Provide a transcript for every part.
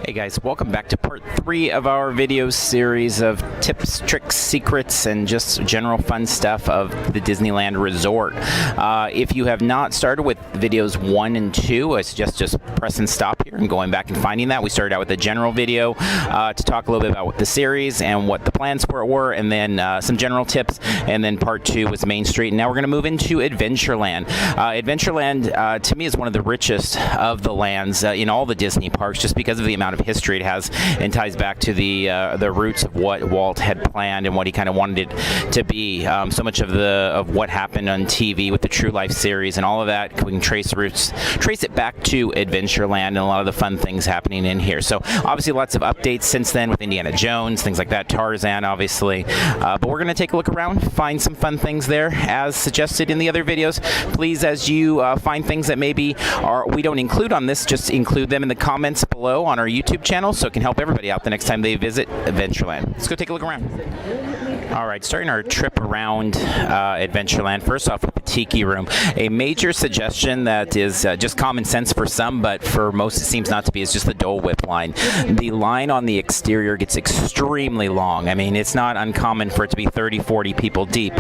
Hey guys, welcome back to part 3 of our video series of tips, tricks, secrets, and just general fun stuff of the Disneyland Resort. If you have not started with videos 1 and 2, I suggest just pressing stop here and going back and finding that. We started out with a general video to talk a little bit about what the series and what the plans for it were, and then some general tips, and then part 2 was Main Street. And now we're going to move into Adventureland. Adventureland, to me, is one of the richest of the lands in all the Disney parks, just because of the amount of history it has and ties back to the roots of what Walt had planned and what he kind of wanted it to be. So much of what happened on TV with the True Life series and all of that, we can trace it back to Adventureland and a lot of the fun things happening in here. So obviously lots of updates since then with Indiana Jones, things like that, Tarzan obviously. But we're going to take a look around, find some fun things there as suggested in the other videos. Please, as you find things that maybe we don't include on this, just include them in the comments below on our YouTube channel, so it can help everybody out the next time they visit Adventureland. Let's go take a look around. All right, starting our trip around Adventureland, first off with the Tiki room. A major suggestion that is just common sense for some, but for most it seems not to be, is just the Dole Whip line. The line on the exterior gets extremely long. I mean, it's not uncommon for it to be 30, 40 people deep.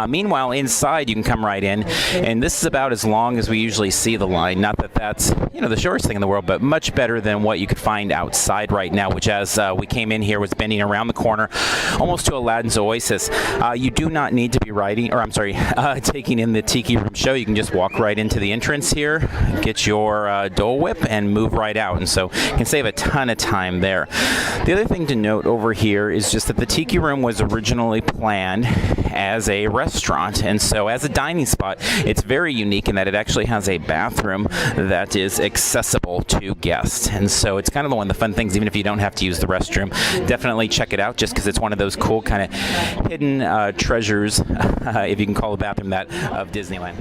Meanwhile, inside you can come right in, and this is about as long as we usually see the line. Not that that's, the shortest thing in the world, but much better than what you could find outside right now, which as we came in here was bending around the corner almost to Aladdin's Oasis. You do not need to be taking in the Tiki room show. You can just walk right into the entrance here, get your Dole Whip, and move right out, and so you can save a ton of time there. The other thing to note over here is just that the Tiki room was originally planned as a restaurant, and so as a dining spot, it's very unique in that it actually has a bathroom that is accessible to guests, and so it's kind of one of the fun things. Even if you don't have to use the restroom, definitely check it out, just because it's one of those cool kind of hidden treasures, if you can call a bathroom that, of Disneyland.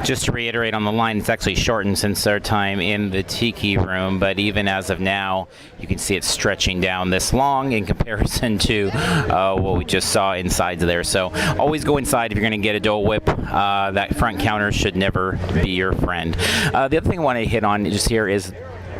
Just to reiterate on the line, it's actually shortened since our time in the Tiki room, but even as of now, you can see it stretching down this long in comparison to what we just saw inside there. So always go inside if you're going to get a Dole Whip. That front counter should never be your friend. The other thing I want to hit on just here is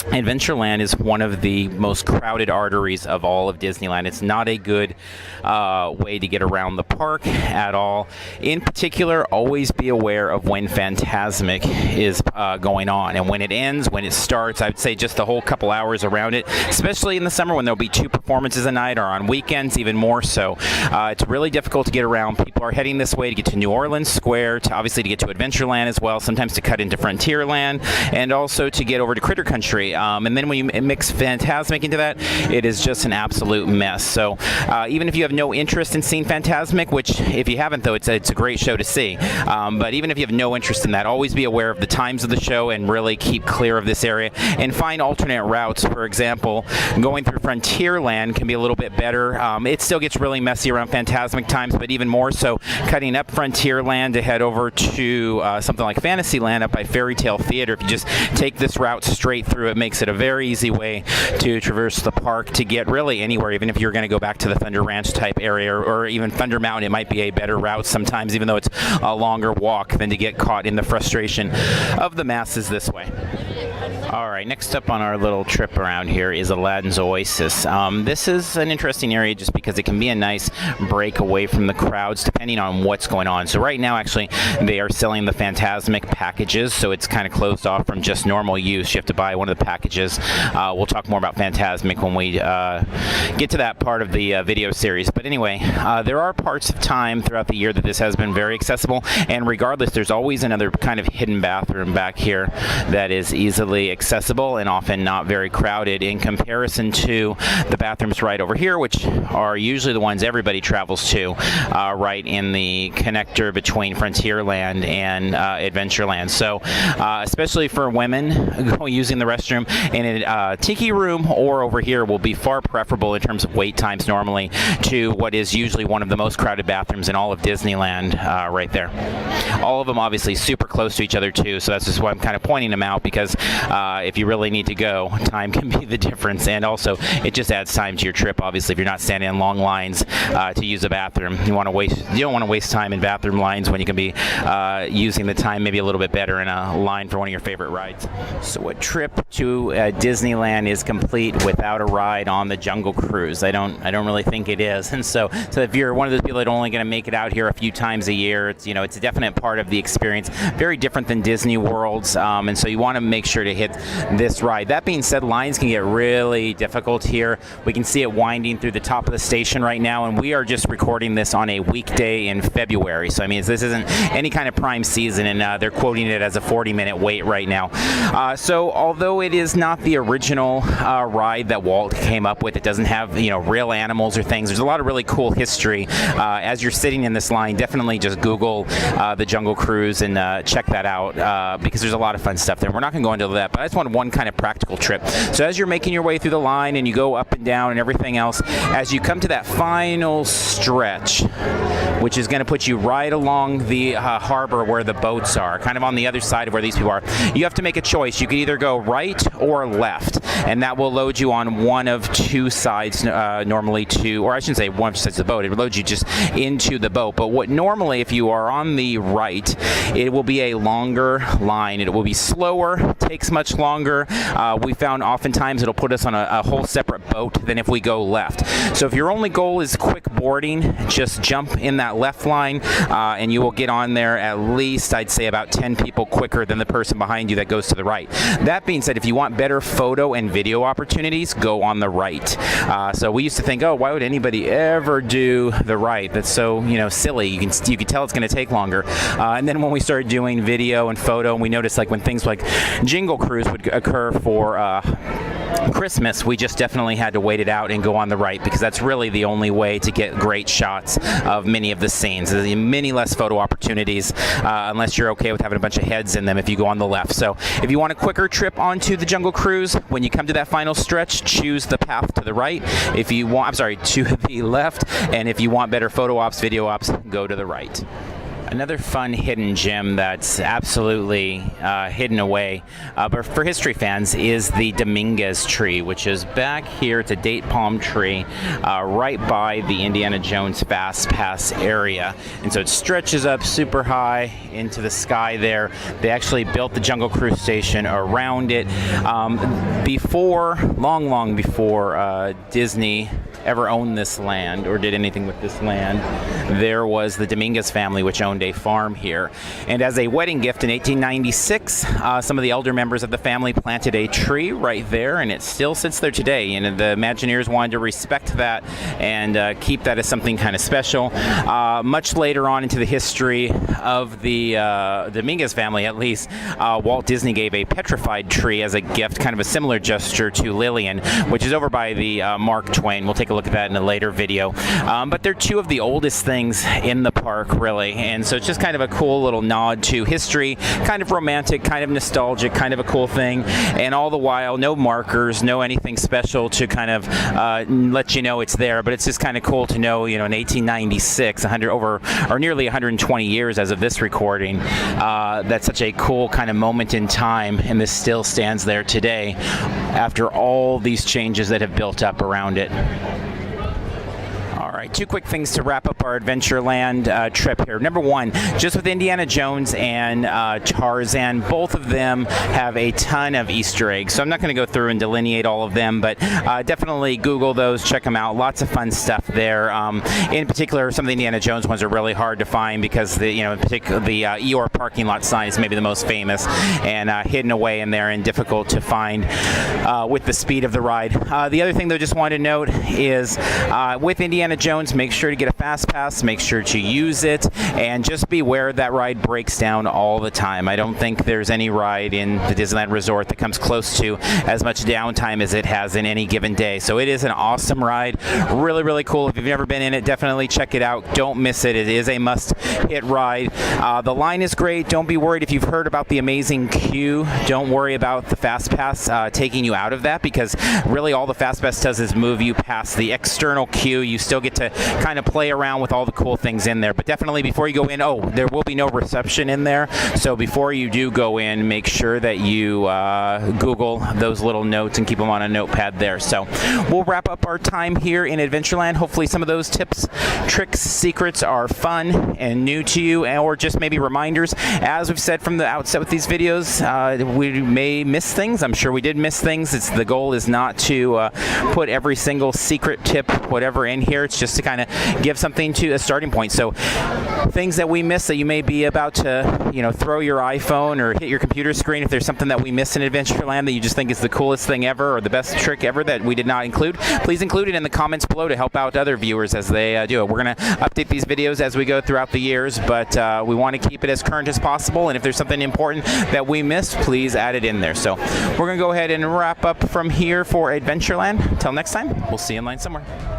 Adventureland is one of the most crowded arteries of all of Disneyland. It's not a good way to get around the park at all. In particular, always be aware of when Fantasmic is going on, and when it ends, when it starts. I would say just the whole couple hours around it, especially in the summer when there'll be 2 performances a night, or on weekends even more so. It's really difficult to get around. People are heading this way to get to New Orleans Square, obviously to get to Adventureland as well, sometimes to cut into Frontierland, and also to get over to Critter Country. And then when you mix Fantasmic into that, it is just an absolute mess. So even if you have no interest in seeing Fantasmic, which if you haven't though, it's a great show to see, but even if you have no interest in that, always be aware of the times of the show and really keep clear of this area and find alternate routes. For example, going through Frontierland can be a little bit better. It still gets really messy around Fantasmic times, but even more so cutting up Frontierland to head over to something like Fantasyland up by Fairy Tale Theater. If you just take this route straight through, it makes it a very easy way to traverse the park to get really anywhere. Even if you're going to go back to the Thunder Ranch type area, or even Thunder Mountain, it might be a better route sometimes, even though it's a longer walk, than to get caught in the frustration of the masses this way. All right, next up on our little trip around here is Aladdin's Oasis. This is an interesting area just because it can be a nice break away from the crowds depending on what's going on. So right now, actually, they are selling the Fantasmic packages, so it's kind of closed off from just normal use. You have to buy one of the packages. We'll talk more about Fantasmic when we get to that part of the video series. But anyway, there are parts of time throughout the year that this has been very accessible, and regardless, there's always another kind of hidden bathroom back here that is easily accessible and often not very crowded in comparison to the bathrooms right over here, which are usually the ones everybody travels to, right in the connector between Frontierland and Adventureland. So especially for women using the restroom in a Tiki room or over here will be far preferable in terms of wait times normally to what is usually one of the most crowded bathrooms in all of Disneyland, right there. All of them obviously super close to each other too, so that's just why I'm kind of pointing them out, because if you really need to go, time can be the difference, and also it just adds time to your trip. Obviously, if you're not standing in long lines to use a bathroom, you don't want to waste time in bathroom lines when you can be using the time maybe a little bit better in a line for one of your favorite rides. So a trip to Disneyland is complete without a ride on the Jungle Cruise. I don't really think it is. And so if you're one of those people that are only going to make it out here a few times a year, it's a definite part of the experience. Very different than Disney World's, and so you want to make sure to hit this ride. That being said, lines can get really difficult here. We can see it winding through the top of the station right now, and we are just recording this on a weekday in February. So I mean, this isn't any kind of prime season, and they're quoting it as a 40-minute wait right now. So although it is not the original ride that Walt came up with, it doesn't have real animals or things. There's a lot of really cool history. As you're sitting in this line, definitely just Google the Jungle Cruise and check that out because there's a lot of fun stuff there. We're not going to go into that, but I just wanted one kind of practical trip. So as you're making your way through the line and you go up and down and everything else, as you come to that final stretch, which is going to put you right along the harbor where the boats are, kind of on the other side of where these people are, you have to make a choice. You can either go right or left, and that will load you on one of two sides, normally two, or I shouldn't say one side of the boat, it will load you just into the boat. But what normally, if you are on the right, it will be a longer line. It will be slower, takes much longer. We found oftentimes it'll put us on a whole separate boat than if we go left. So if your only goal is quick boarding, just jump in that left line and you will get on there at least, I'd say, about 10 people quicker than the person behind you that goes to the right. That being said, if you want better photo and video opportunities, go on the right. So we used to think, oh, why would anybody ever do the right? That's so silly. You can tell it's going to take longer. And then when we started doing video and photo, and we noticed like when things like Jingle Cruise would occur for Christmas, we just definitely had to wait it out and go on the right, because that's really the only way to get great shots of many of the scenes. There's many less photo opportunities unless you're okay with having a bunch of heads in them if you go on the left. So if you want a quicker trip onto the Jungle Cruise, when you come to that final stretch, choose the path to the right. If you want, to the left, and if you want better photo ops, video ops, go to the right. Another fun hidden gem that's absolutely hidden away, but for history fans, is the Dominguez tree, which is back here. It's a date palm tree right by the Indiana Jones Fast Pass area. And so it stretches up super high into the sky there. They actually built the Jungle Cruise station around it. Long before Disney ever owned this land or did anything with this land, there was the Dominguez family, which owned a farm here. And as a wedding gift in 1896, some of the elder members of the family planted a tree right there, and it still sits there today. And the Imagineers wanted to respect that and keep that as something kind of special. Much later on into the history of the Dominguez family, at least, Walt Disney gave a petrified tree as a gift, kind of a similar gesture to Lillian, which is over by the Mark Twain. We'll take a look at that in a later video. But they're two of the oldest things in the park, really, and so it's just kind of a cool little nod to history, kind of romantic, kind of nostalgic, kind of a cool thing, and all the while no markers, no anything special to kind of let you know it's there. But it's just kind of cool to know, in 1896, nearly 120 years as of this recording, that's such a cool kind of moment in time, and this still stands there today after all these changes that have built up around it. All right, two quick things to wrap up our Adventureland trip here. Number one, just with Indiana Jones and Tarzan, both of them have a ton of Easter eggs. So I'm not going to go through and delineate all of them, but definitely Google those, check them out. Lots of fun stuff there. In particular, some of the Indiana Jones ones are really hard to find because in particular the Eeyore parking lot sign is maybe the most famous and hidden away in there and difficult to find with the speed of the ride. The other thing, though, just wanted to note is with Indiana Jones, make sure to get a fast pass, make sure to use it, and just beware that ride breaks down all the time. I don't think there's any ride in the Disneyland Resort that comes close to as much downtime as it has in any given day. So it is an awesome ride, really, really cool. If you've never been in it, definitely check it out. Don't miss it. It is a must-hit ride. The line is great. Don't be worried if you've heard about the amazing queue. Don't worry about the fast pass taking you out of that, because really all the fast pass does is move you past the external queue. You still get to kind of play around with all the cool things in there. But definitely before you go in, there will be no reception in there. So before you do go in, make sure that you Google those little notes and keep them on a notepad there. So we'll wrap up our time here in Adventureland. Hopefully some of those tips, tricks, secrets are fun and new to you, or just maybe reminders. As we've said from the outset with these videos, we may miss things. I'm sure we did miss things. The goal is not to put every single secret tip, whatever, in here. It's just to kind of give something to a starting point. So things that we miss that you may be about to, throw your iPhone or hit your computer screen, if there's something that we miss in Adventureland that you just think is the coolest thing ever or the best trick ever that we did not include, please include it in the comments below to help out other viewers as they do it. We're going to update these videos as we go throughout the years, but we want to keep it as current as possible, and if there's something important that we missed, please add it in there. So we're going to go ahead and wrap up from here for Adventureland. Until next time, we'll see you in line somewhere.